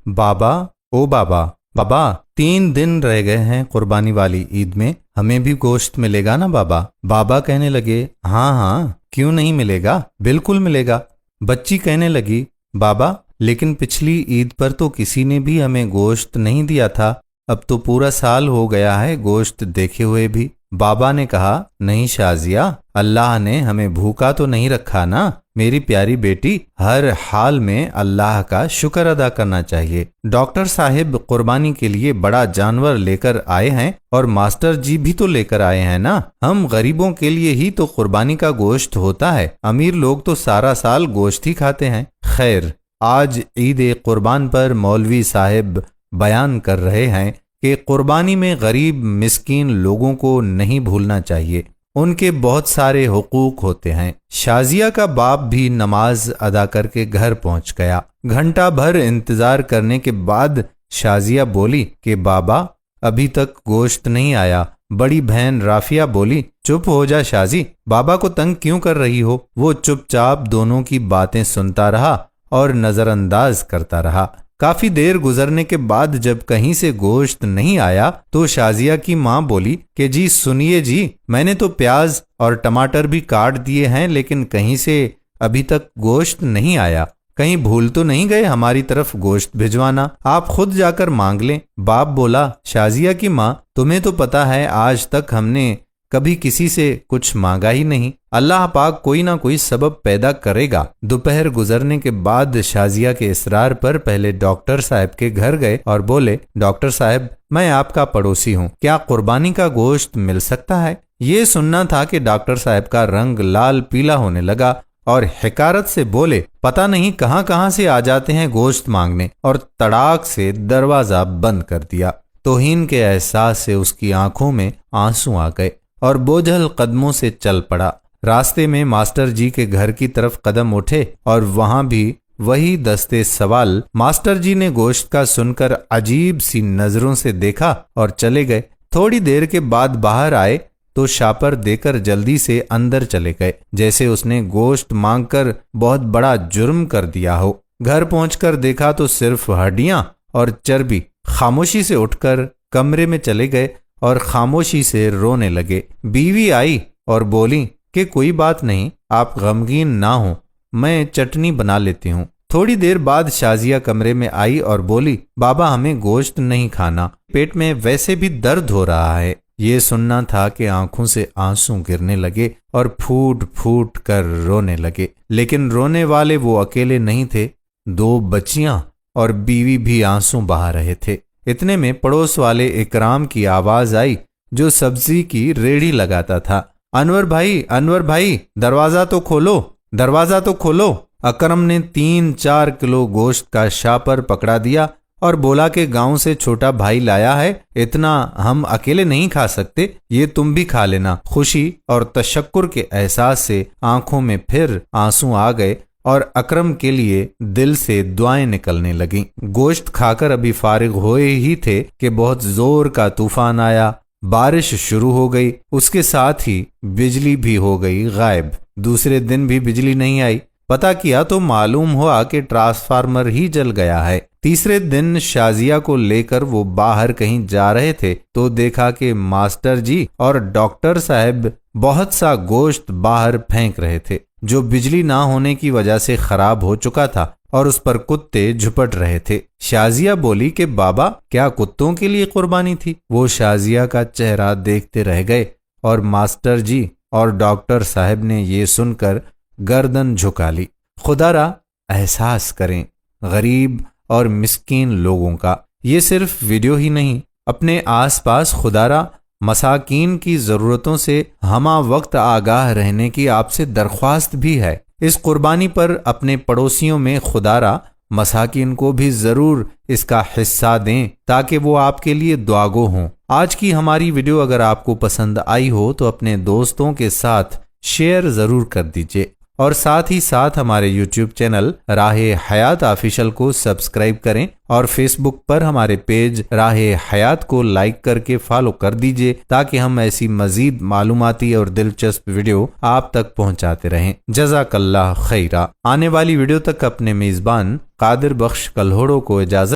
بابا او بابا بابا 3 دن رہ گئے ہیں قربانی والی عید میں، ہمیں بھی گوشت ملے گا نا بابا؟ بابا کہنے لگے ہاں ہاں کیوں نہیں ملے گا، بالکل ملے گا۔ بچی کہنے لگی بابا لیکن پچھلی عید پر تو کسی نے بھی ہمیں گوشت نہیں دیا تھا، اب تو پورا سال ہو گیا ہے گوشت دیکھے ہوئے بھی۔ بابا نے کہا نہیں شازیہ، اللہ نے ہمیں بھوکا تو نہیں رکھا نا میری پیاری بیٹی، ہر حال میں اللہ کا شکر ادا کرنا چاہیے۔ ڈاکٹر صاحب قربانی کے لیے بڑا جانور لے کر آئے ہیں اور ماسٹر جی بھی تو لے کر آئے ہیں نا، ہم غریبوں کے لیے ہی تو قربانی کا گوشت ہوتا ہے، امیر لوگ تو سارا سال گوشت ہی کھاتے ہیں۔ خیر، آج عید قربان پر مولوی صاحب بیان کر رہے ہیں کہ قربانی میں غریب مسکین لوگوں کو نہیں بھولنا چاہیے، ان کے بہت سارے حقوق ہوتے ہیں۔ شازیہ کا باپ بھی نماز ادا کر کے گھر پہنچ گیا۔ گھنٹہ بھر انتظار کرنے کے بعد شازیہ بولی کہ بابا ابھی تک گوشت نہیں آیا۔ بڑی بہن رافیہ بولی چپ ہو جا شازی، بابا کو تنگ کیوں کر رہی ہو؟ وہ چپ چاپ دونوں کی باتیں سنتا رہا اور نظر انداز کرتا رہا۔ کافی دیر گزرنے کے بعد جب کہیں سے گوشت نہیں آیا تو شازیہ کی ماں بولی کہ جی سنیے جی، میں نے تو پیاز اور ٹماٹر بھی کاٹ دیے ہیں لیکن کہیں سے ابھی تک گوشت نہیں آیا، کہیں بھول تو نہیں گئے ہماری طرف گوشت بھجوانا، آپ خود جا کر مانگ لیں۔ باپ بولا شازیہ کی ماں تمہیں تو پتا ہے آج تک ہم نے کبھی کسی سے کچھ مانگا ہی نہیں، اللہ پاک کوئی نہ کوئی سبب پیدا کرے گا۔ دوپہر گزرنے کے بعد شازیہ کے اصرار پر پہلے ڈاکٹر صاحب کے گھر گئے اور بولے ڈاکٹر صاحب میں آپ کا پڑوسی ہوں، کیا قربانی کا گوشت مل سکتا ہے؟ یہ سننا تھا کہ ڈاکٹر صاحب کا رنگ لال پیلا ہونے لگا اور حقارت سے بولے پتہ نہیں کہاں سے آ جاتے ہیں گوشت مانگنے، اور تڑاک سے دروازہ بند کر دیا۔ توہین کے احساس سے اس کی آنکھوں میں آنسو آ گئے اور بوجھل قدموں سے چل پڑا۔ راستے میں ماسٹر جی کے گھر کی طرف قدم اٹھے اور وہاں بھی وہی دستے سوال۔ ماسٹر جی نے گوشت کا سن کر عجیب سی نظروں سے دیکھا اور چلے گئے۔ تھوڑی دیر کے بعد باہر آئے تو شاپر دے کر جلدی سے اندر چلے گئے، جیسے اس نے گوشت مانگ کر بہت بڑا جرم کر دیا ہو۔ گھر پہنچ کر دیکھا تو صرف ہڈیاں اور چربی۔ خاموشی سے اٹھ کر کمرے میں چلے گئے اور خاموشی سے رونے لگے۔ بیوی آئی اور بولی کہ کوئی بات نہیں، آپ غمگین نہ ہوں، میں چٹنی بنا لیتی ہوں۔ تھوڑی دیر بعد شازیہ کمرے میں آئی اور بولی بابا ہمیں گوشت نہیں کھانا، پیٹ میں ویسے بھی درد ہو رہا ہے۔ یہ سننا تھا کہ آنکھوں سے آنسو گرنے لگے اور پھوٹ پھوٹ کر رونے لگے، لیکن رونے والے وہ اکیلے نہیں تھے، 2 بچیاں اور بیوی بھی آنسو بہا رہے تھے۔ اتنے میں پڑوس والے اکرام کی آواز آئی جو سبزی کی ریڑھی لگاتا تھا، انور بھائی دروازہ تو کھولو، دروازہ تو کھولو۔ اکرم نے 3-4 کلو گوشت کا شاپر پکڑا دیا اور بولا کہ گاؤں سے چھوٹا بھائی لایا ہے، اتنا ہم اکیلے نہیں کھا سکتے، یہ تم بھی کھا لینا۔ خوشی اور تشکر کے احساس سے آنکھوں میں پھر آنسو آ گئے اور اکرم کے لیے دل سے دعائیں نکلنے لگیں۔ گوشت کھا کر ابھی فارغ ہوئے ہی تھے کہ بہت زور کا طوفان آیا، بارش شروع ہو گئی، اس کے ساتھ ہی بجلی بھی ہو گئی غائب۔ دوسرے دن بھی بجلی نہیں آئی، پتہ کیا تو معلوم ہوا کہ ٹرانسفارمر ہی جل گیا ہے۔ تیسرے دن شازیہ کو لے کر وہ باہر کہیں جا رہے تھے تو دیکھا کہ ماسٹر جی اور ڈاکٹر صاحب بہت سا گوشت باہر پھینک رہے تھے جو بجلی نہ ہونے کی وجہ سے خراب ہو چکا تھا اور اس پر کتے جھپٹ رہے تھے۔ شازیہ بولی کہ بابا کیا کتوں کے لیے قربانی تھی؟ وہ شازیہ کا چہرہ دیکھتے رہ گئے اور ماسٹر جی اور ڈاکٹر صاحب نے یہ سن کر گردن جھکا لی۔ خدا را احساس کریں غریب اور مسکین لوگوں کا۔ یہ صرف ویڈیو ہی نہیں، اپنے آس پاس خدا را مساکین کی ضرورتوں سے ہمہ وقت آگاہ رہنے کی آپ سے درخواست بھی ہے۔ اس قربانی پر اپنے پڑوسیوں میں خدا را مساکین کو بھی ضرور اس کا حصہ دیں تاکہ وہ آپ کے لیے دعاگو ہوں۔ آج کی ہماری ویڈیو اگر آپ کو پسند آئی ہو تو اپنے دوستوں کے ساتھ شیئر ضرور کر دیجئے اور ساتھ ہی ساتھ ہمارے یوٹیوب چینل راہ حیات آفیشل کو سبسکرائب کریں اور فیس بک پر ہمارے پیج راہ حیات کو لائک کر کے فالو کر دیجئے تاکہ ہم ایسی مزید معلوماتی اور دلچسپ ویڈیو آپ تک پہنچاتے رہیں۔ جزاک اللہ خیرہ۔ آنے والی ویڈیو تک اپنے میزبان قادر بخش کلہوڑو کو اجازت